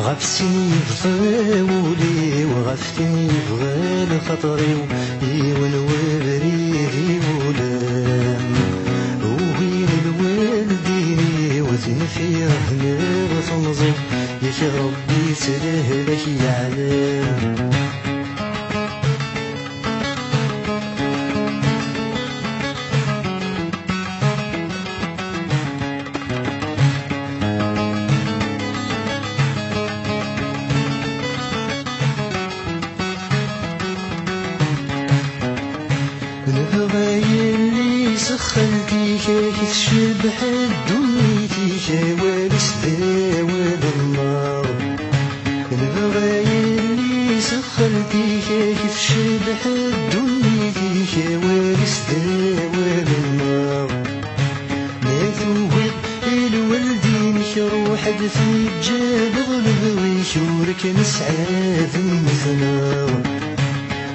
غفسني بطاولي وغفتني بغال خطري ويون وبريدي ولام وين الوالديني وزن في رهنا وتنظم يا ربي سلهلك يعلم نبغي سخنتي كيف شبح دنيتي كوالس داود النار نبغي سخنتي كيف شبح دنيتي كوالس داود النار ما توهب الوالدين روح في الجبل بغي شورك نسعاد مثنار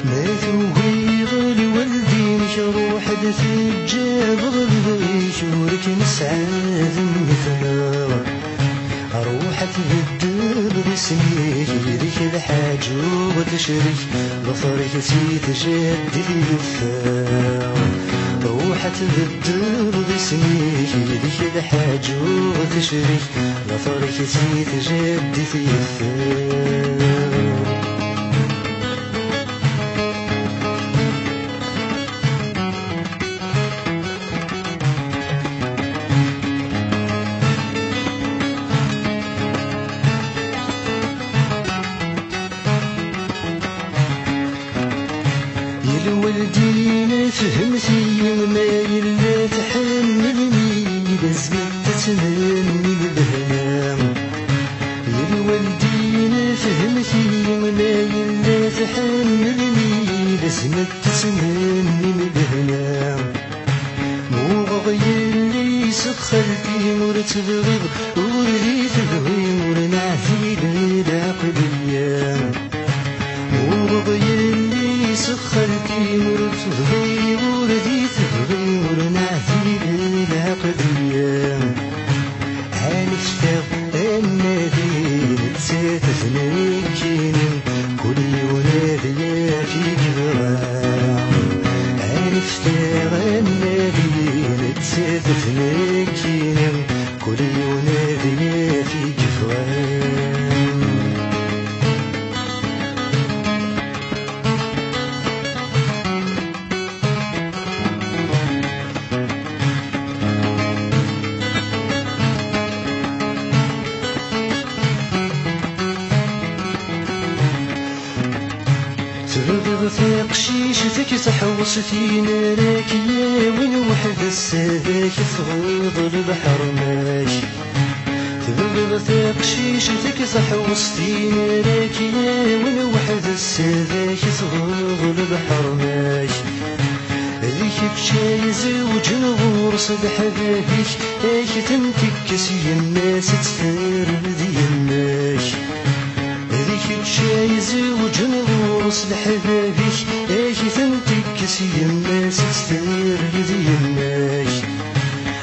ما توهب الوالدين روح في الجبل بغي شورك نسعاد مثنار روح تبدل باسمي ليك الحاج وتشري ظفرك سيد جدي الوفاء روح تبدل باسمي ليك الحاج وتشري ظفرك سيد جدي الوفاء الوالدين فهمتي ما يلا تحملني لازم تتمني البهنام الوالدين فهمتي ما يلا تحملني لازم تتمني البهنام مو غير اللي سخرتي مرتبغي وريت تبغي ورنعتي للعقلية مو غير سخرتي مرتبغي وردي تبغي ورنعتي للعقلية عرفت النادي تساتفني كينم كل ولادي في كبرام عرفت النادي تساتفني كينم كل ولادي في كبرام تبغض في قشيشتك تحوصتي نارك يا وين وحد السادك تغيض البحر ماشي تبغض في قشيشتك تحوصتي نارك يا وين وحد السادك تغيض البحر ماشي ذيك بشاي زوج نغور صدح ذاك ايك تنتكس الناس تثير ذي الناش ذيك بشاي زوج نغور صدح ذاك ايك تنتكس الناس تثير ذي الناش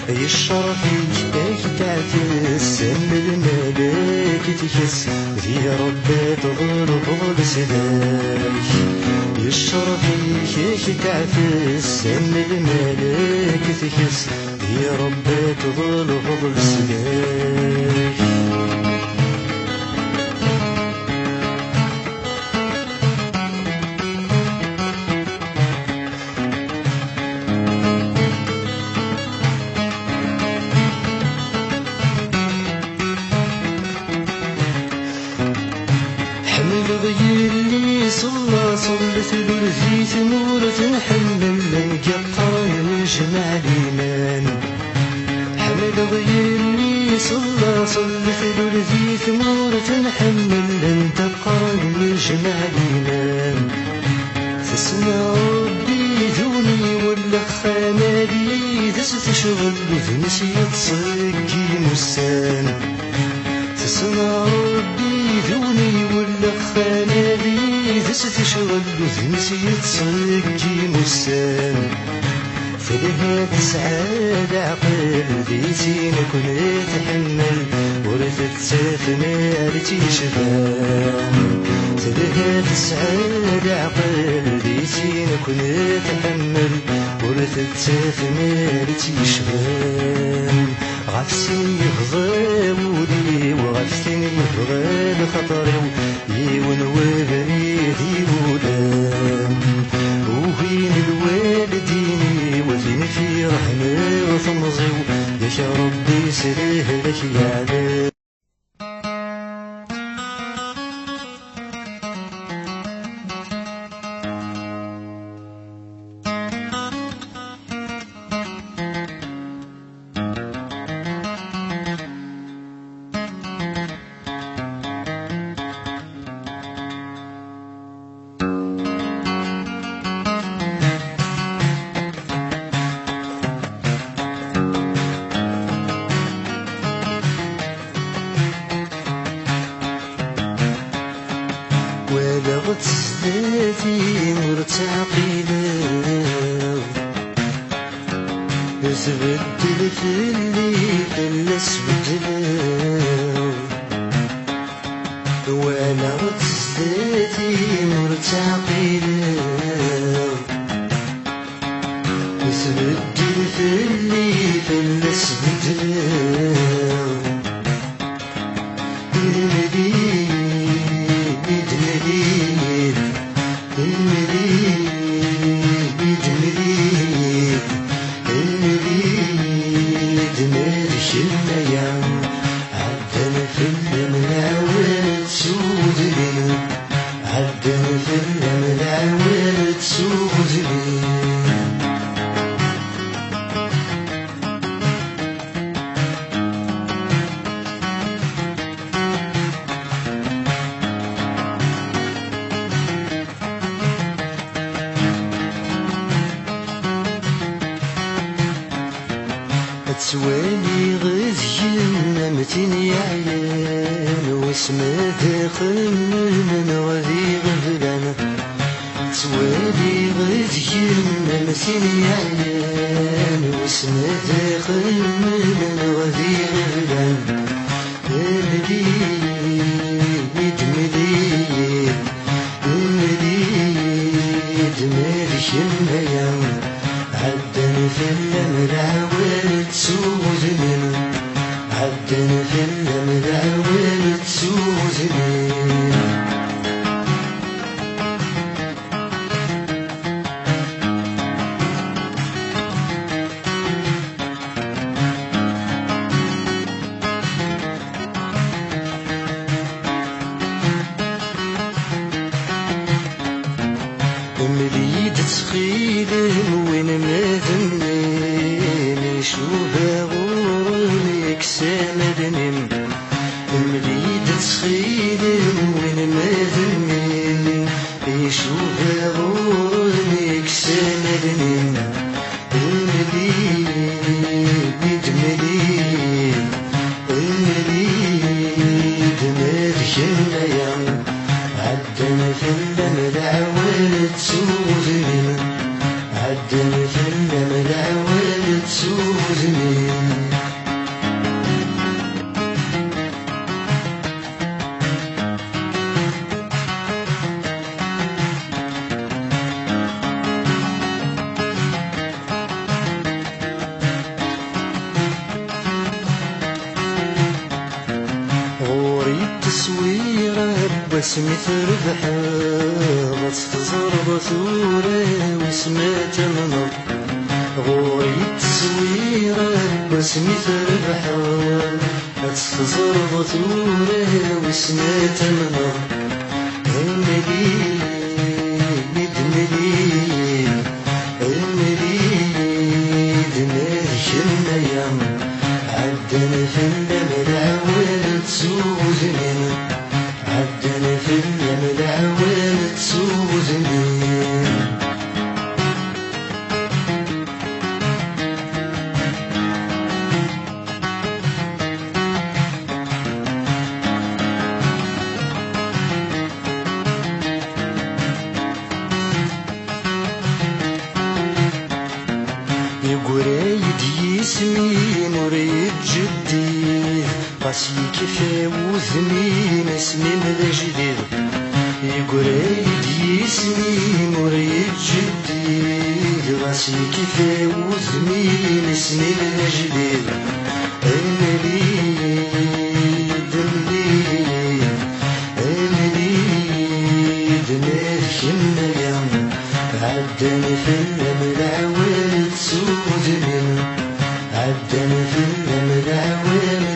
اي الشرفيك ايك تعتس ام الملاك تكس ذي ربي تغلط لسداك يشرفيك ايك تعتس ام الملاك تكس يا ربي تظل فضل سداك غير اللي صلت له في ثمورة نحمل القطر يجمع الإيمان حمل غير اللي صلت له في ثمورة نحمل القطر يجمع الإيمان تسمع ربي ذوني ولا خانالي تشغل بذنسي تصقي مسان تسمع ربي ذوني ولا خانالي تشغل بذنسي تصقي مسان فلها تسعاد عقل ذي سينك ونتحمل ورثت تتسافنا تيشبان تلهى تسعد عقل دي زين كون تحمل ورث تتسافنا تيشبان غفسين يفضى مولي وغفسين يفضى بخطري يون وبريد يولان وين الوالدين وفين في رحمة وثمزي يا ربي سريه لك يا عذاب ولغت سلاتي مرتعقلة تبدل في الليل فلس بدلاو ولغت سلاتي مرتعقلة تبدل في الليل فلس بدلاو تسوالي غزين متين يعيان واسمه داخل من غذي غفلان تسوالي غزين متين يعيان واسمه داخل من غذي غفلان مليد مليد مليد مالك الميام عدن في المراول تسوزني عدن في المراول تسوزني مليد تخيلم وين ما ذنين شوفها غورني كسامدني مليد تخيلم وين ما ذنين شوفها غورني كسامدني مليد مليد مليد مالك الميام عدن في المراول تسوزني عدن في المراول تسوزني غوري التصويرة باسمي تربحها غتزرب ثورة واسمها تمنط غوري التصويرة باسمي تربحها غتزرب ثورة واسمها تمنط مليد مليد مليد مالك الميام عدن في المراول تسوزني عدن في المراول تسوزني يقريد يسمين وريد جدي غاسي كيفي وذني نسمي من جديد يقريد يسمي مريد جديد غاسي كيفي وذني نسمي من جديد عدني في الملعون تسودني عدني في الملعون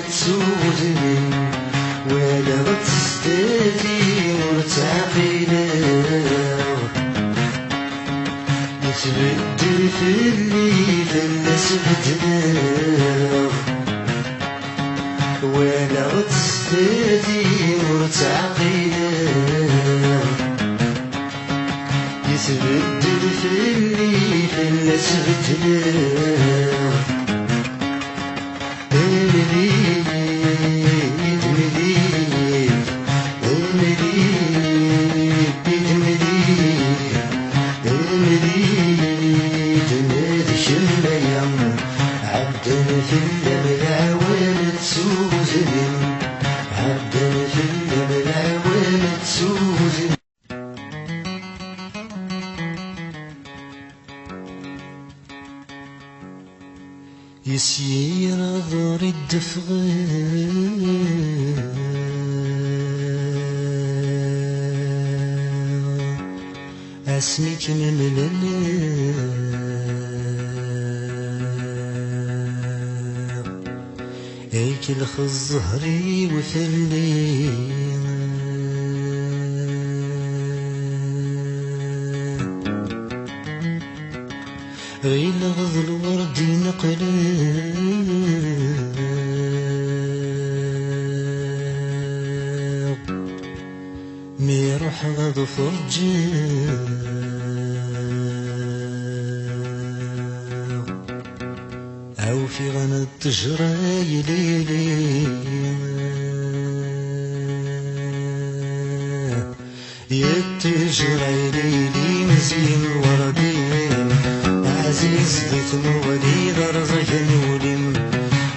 تسودني ولا غتستدي مرتاقينا يتبدل في الليل الناس بدنا ولا غتستدي مرتاقينا يتبدل في الليل الناس بدنا عدني في الملعون تسوزني عدني في الملعون تسوزني يسير ضر الدفغ اسمك مملل ايكل الزهري وفلي غيل غض الورد نقلب ميروح غض فرجه أو في غنى التجرى ليلي يتجرى ليلي مزين وردين عزيز بيت مولي درزة نولم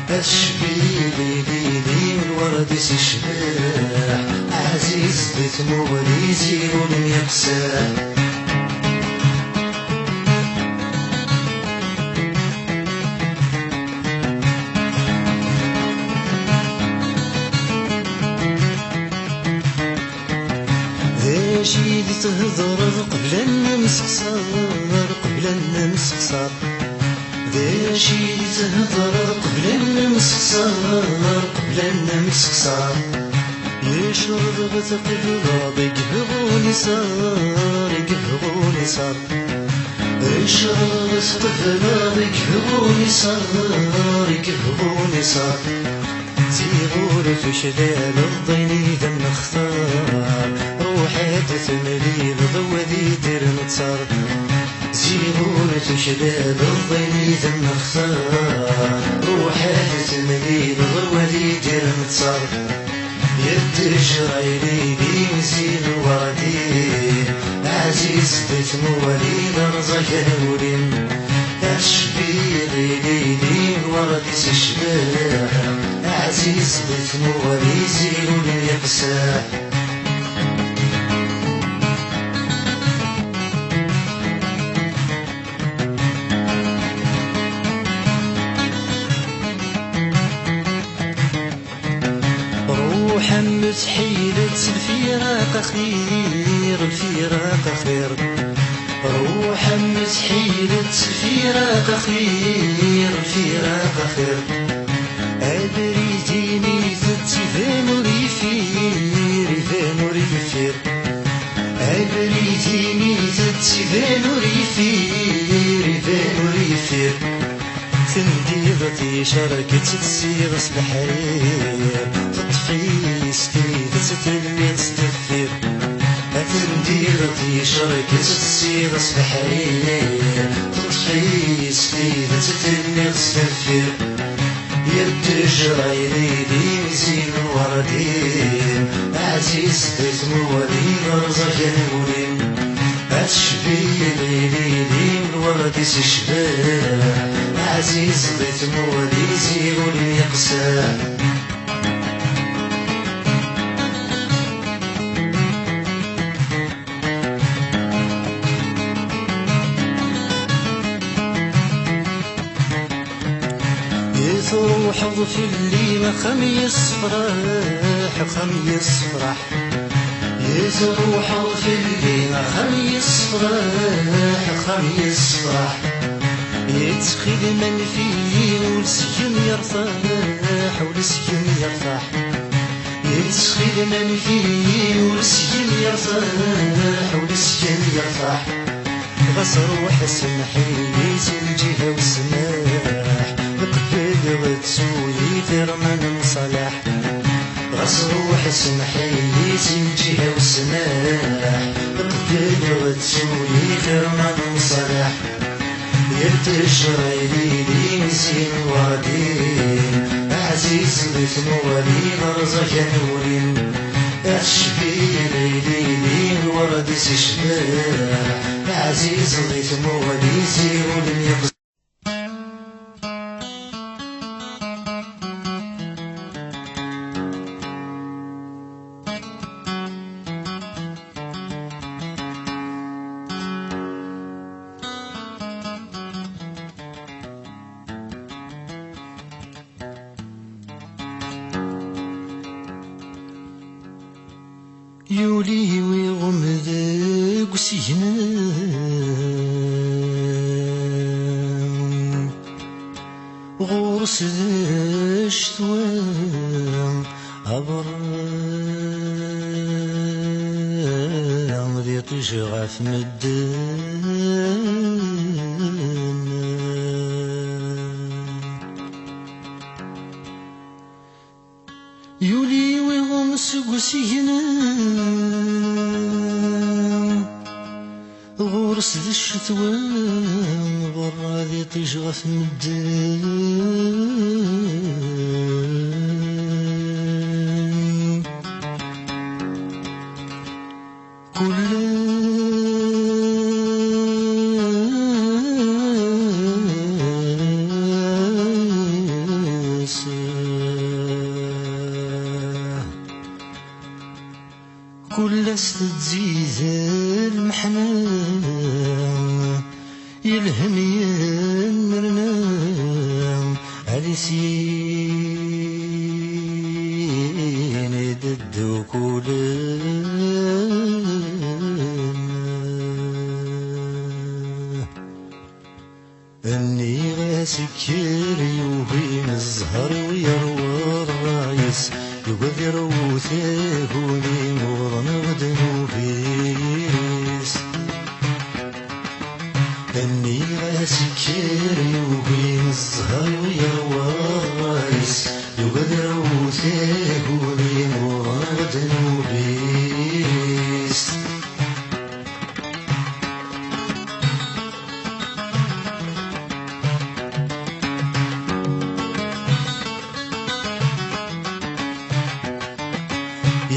أشبي ليلي الورد سشباح عزيز بيت مولي زين يقسى شي تهضر قبل النمس قصار قبل النمس قصار ذا شي تهضر قبل النمس قصار قبل النمس قصار يشرب بتقبل يقهغوني صار يقهغوني صار يشرب بتقبل يقهغوني صار يقهغوني صار زيغور في شلال الضيني دم اختار روحي تثملي ضوذي دير نتصار زيغور في شلال الضيني دم اختار روحي تثملي ضوذي دير نتصار يتجرى ليلي مزين وردي عزيز بيت موالي درزة نولين أشبي ليلي الورد سشباح عزيز بيت موالي زين يقساح روحا متحيلة الفراق خير الفراق خير روحا متحيلة الفراق خير الفراق خير أبريديني تتفان ريفير يفان ريفير أبريديني تتفان ريفير يفان ريفير تنديضتي شركة تسير الحرير تطفي سكيد تتلمي تستفير تنديضتي شركة تسير الحرير تطفي سكيد تتلمي تستفير يتجرى ليلي مزين وردين عزيز بيت موالي درزة نولين أشبي ليلي الورد سشباح عزيز بيت موالي زين يقسى في الليل خم يصفرح خم يصفرح يزروح في الليل خم يصفرح خم يصفرح يتخذ من فيه والسجن يرتاح والسجن يرتاح يتخذ من فيه والسجن يرتاح والسجن يرتاح غصر وحسن حيس الجهة والسماح بقبل غتسوي ثرمن صلاح غصر وحسن حيس الجهة والسماح بقبل غتسوي ثرمن صلاح يرتجري ليلي نسين وردين عزيز ضيف موالين رزق نورين أشبي ليلي الورد سشباح عزيز ضيف موالين زيرو لم يقص يولي ويغمد قسينا غورس الشتوى عبر ذي تشغف مدن يولي ويغمس قسينا غورس ذي الشتوى برا ذي تشغف مدن كل كل استتزيز المحنة يلهم ينرنا عريسين يددو كل اني غاسكر يوبين الزهر ويروى الرايس يقدر وثاهوني مغرن غدنو فيس اني غاسكر يوبين الزهر ويروى الرايس يقدر وثاهوني مغرن غدنو فيس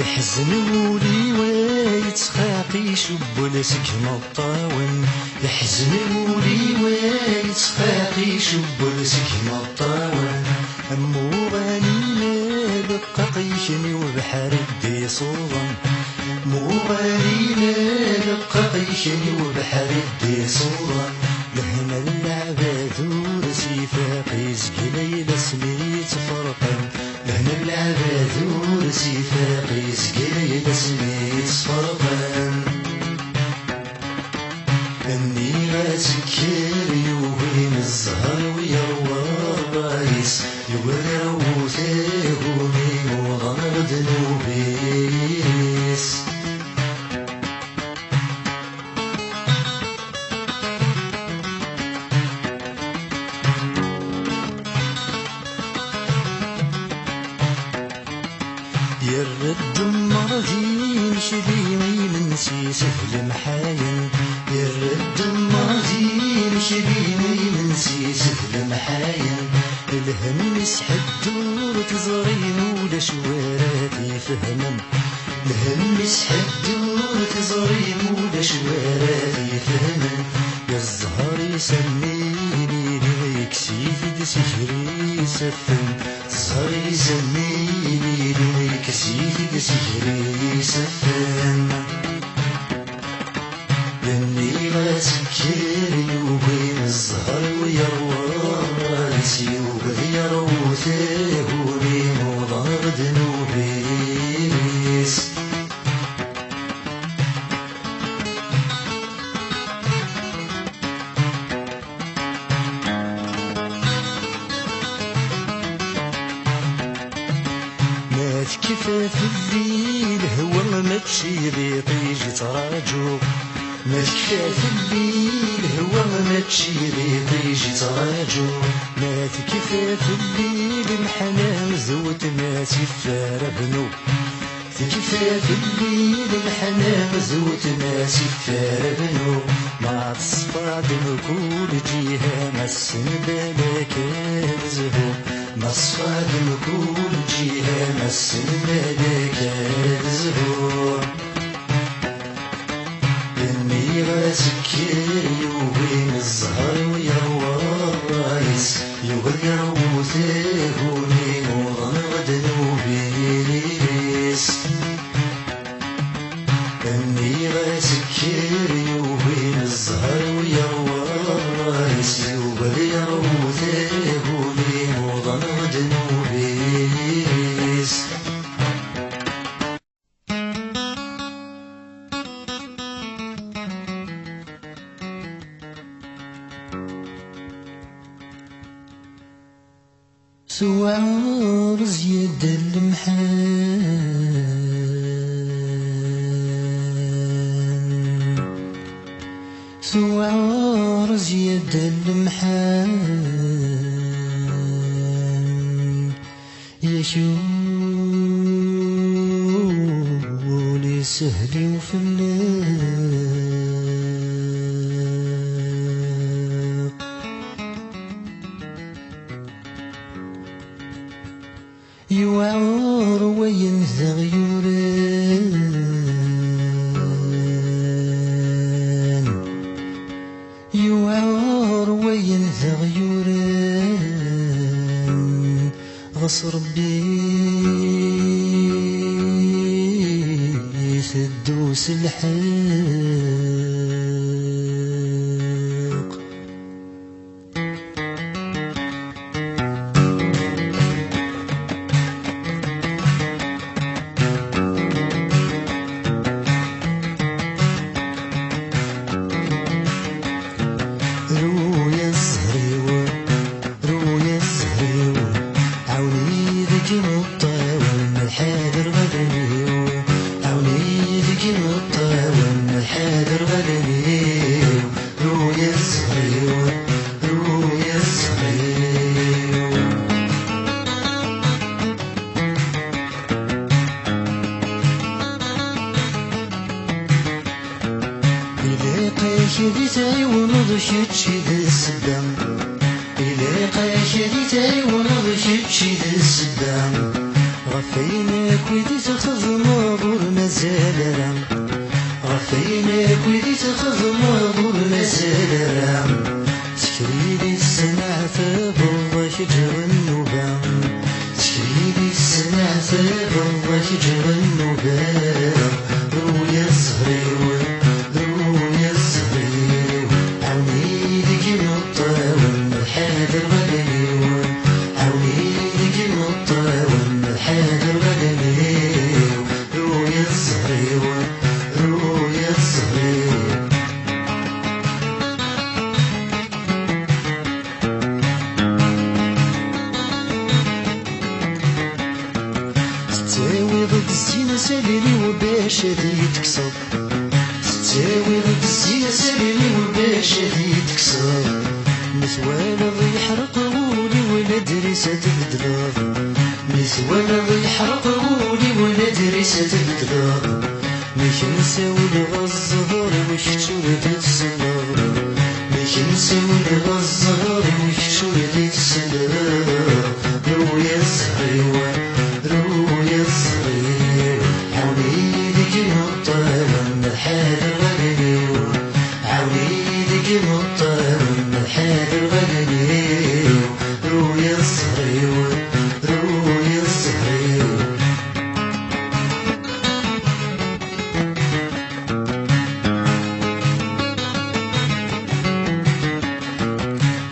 يحزنولي ويتخاقي شب لسكن الطاون يحزنولي ويتخاقي شب لسكن الطاون أمو غانينا بقاقيشني وبحر الدي صوضا مو غانينا بقاقيشني وبحر الدي صوضا لهنا العباد ورسي فاقي زقليل سميت فرقا لهنا العباد ورسي فاقي زقليل سميت فرقا اني غاسكر يوهين الزهر ويروى الرايس يقدر وثاهوني وضن غدنو بيس يرد مرضين شبيني منسي سهل محاين يرد مرضين شبيني منسي سهل محاين الهم يسحب دور تزرين ولا شواراتي فهمن الهم يسحب دور تزرين ولا شواراتي فهمن يا الزهر يسميني ليك سيفد سحري سفن الزهر يسميني ليك سيفد سحري سفن لاني غاسكر يوبين الزهر ويروى الرايس يوبين يروث تكفى في الليل هو ماشي ذي طيجي تراجو ما تكفى في الليل هو ماشي ذي طيجي تراجو ما تكفى في الليل الحنان زوت ما سفار بنو تكفى في الليل الحنان زوت ما سفار بنو ما تصفى دمكول جيها ما السنبالك الزهو ما صفى دمكول جيها ما السنبالك الزهو إني غاسكي وين الزهر ويروى الرايس يغير وثيهوني وظن غدنو بيريس إني غاسكي وين الزهر ويروى الرايس يغير وثيهوني وظن غدنو بيريس سوار زياد المحان سوار زياد المحان يشولي سهلي وفلاق يوعر وينزغ يوران يوعر وينزغ يوران غصر بيث الدوس الحاق شدي تعيون ضشت شد السبام إلى قاشدي تعيون ضشت شد السبام غفينك ويدي تخذ ماضور مازال رام غفينك ويدي تخذ ماضور مازال رام تكريلي السمع فبالله شجر النوبام تكريلي السمع فبالله شجر النوبام رويا الزهري تساوي ضد الزينة ساليني وباش هادي تكسر تساوي ضد الزينة ساليني وباش هادي تكسر مثوانا يحرق غولي ولا دريسة تبدلا مثوانا يحرق غولي ولا دريسة تبدلا مش نساوي الغزهر وش تشولد السنار مش نساوي الغزهر وش تشولد السنار رويا الزهري رويا الصغير عونيدك مطر من الحال الغني عونيدك مطر من الحال الغني رويا الصغير رويا الصغير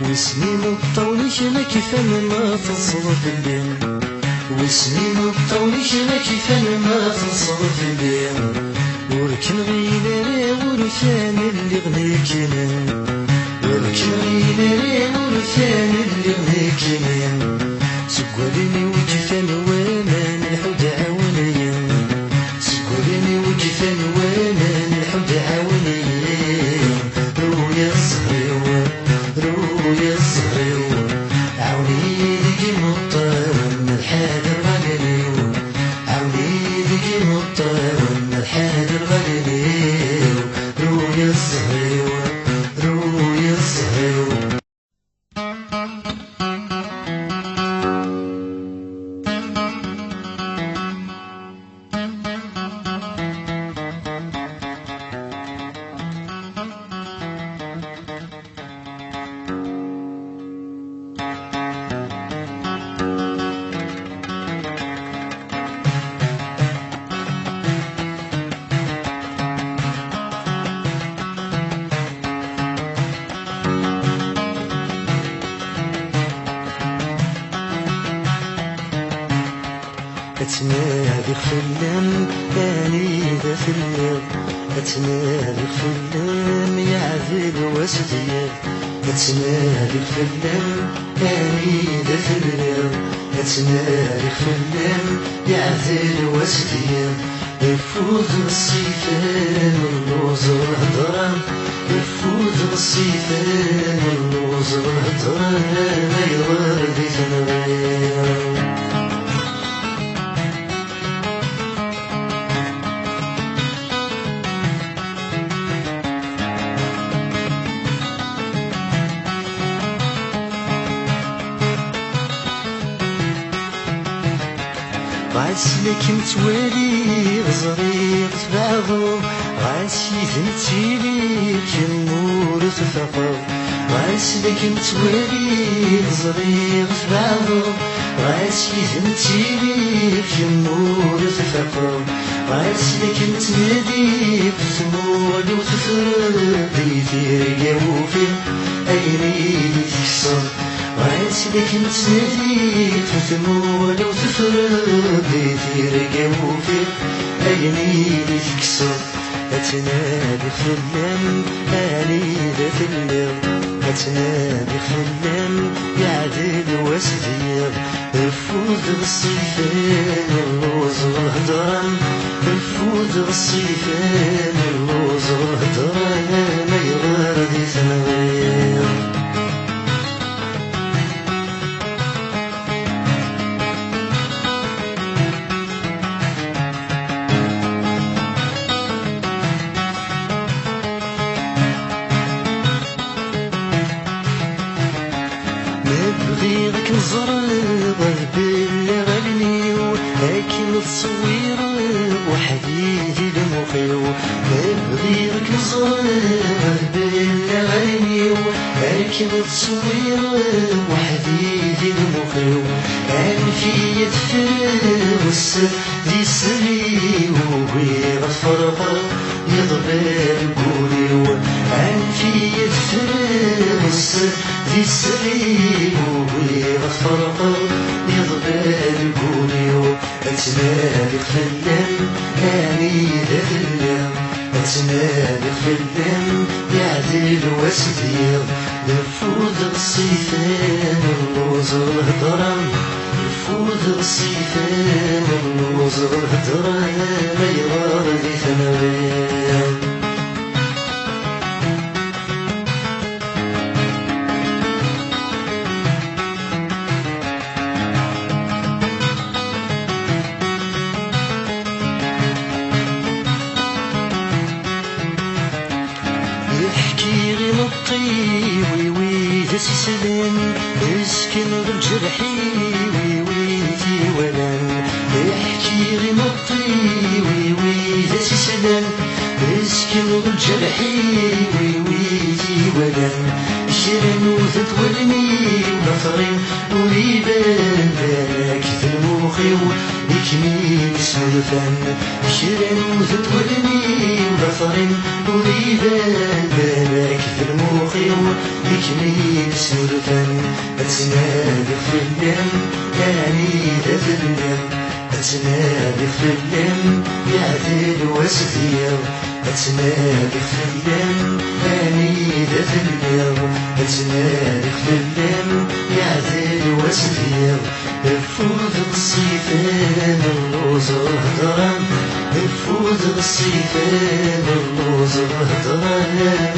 وسنين الطول شلا كيفان ما تصرف الليل وسنين الطول شلا كيفان ما تصرف الليل ولكن غير ورثان اللي غنيكنا ولكن غير ورثان اللي غنيكنا سقوالني وكيفان وامان الحدع أتنادي خلان أني ذا فلان أتنادي خلان يعذب واسديان أتنادي خلان أني ذا فلان أتنادي خلان يعذب واسديان يفوز الصيفان واللوز والهضران يفوز الصيفان واللوز والهضران ما يغادي تنغير غاسلك متوالي غزريق تبعضو غاسي ذنتيلي كنور تفقو غاسلك متوالي غزريق تبعضو غاسي ذنتيلي كنور تفقو غاسلك متنادي بثمولي وتفردي في رقاوفي أيني تكسر غاسلك متنادي تثمولي وتفردي في رقاوفي أيني تكسر أتنادي خلان أني ذا فلان أتنادي خلان يعدل واسدير يفوز الصيفان اللوز والهضران يفوز الصيفان اللوز والهضران ما يغادي تنغير نبغيك نزرق باللي غنيو لكن تصوير وحديدي لمخيو نبغيك نزرق باللي غنيو لكن تصوير وحديدي لمخيو كان في يدفر والسر دي سري وهي غتفرقر يضبر قوليو كان في يدفر والسر دي سري وهي غتفرقر يضبر قوليو أتنادي خلان أني ذا فلان أتنادي خلان يعدل واسدير يفوز الصيفان اللوز والهضران يفوز الصيفان اللوز والهضران ما يغادي تنغير يحكي غي نطي ويوي تسلم يسكن بالجرحي ويوي ولان يحكي غي نطي ويوي تسلم يسكن بالجرحي ويوي ولان شرن وتتولني ونفرين وريبان بالك في المخي يكمي سلفان شرن وتتولني ونفرين وريبان بالك في المخي يكمي سلفان أتنادي خلان أني ذا فلان أتنادي خلان يعدل واسدير أتنادي خلان أني ذا فلان أتنادي خلان يعدل واسدير يفوز الصيفان اللوز والهضران يفوز الصيفان اللوز والهضران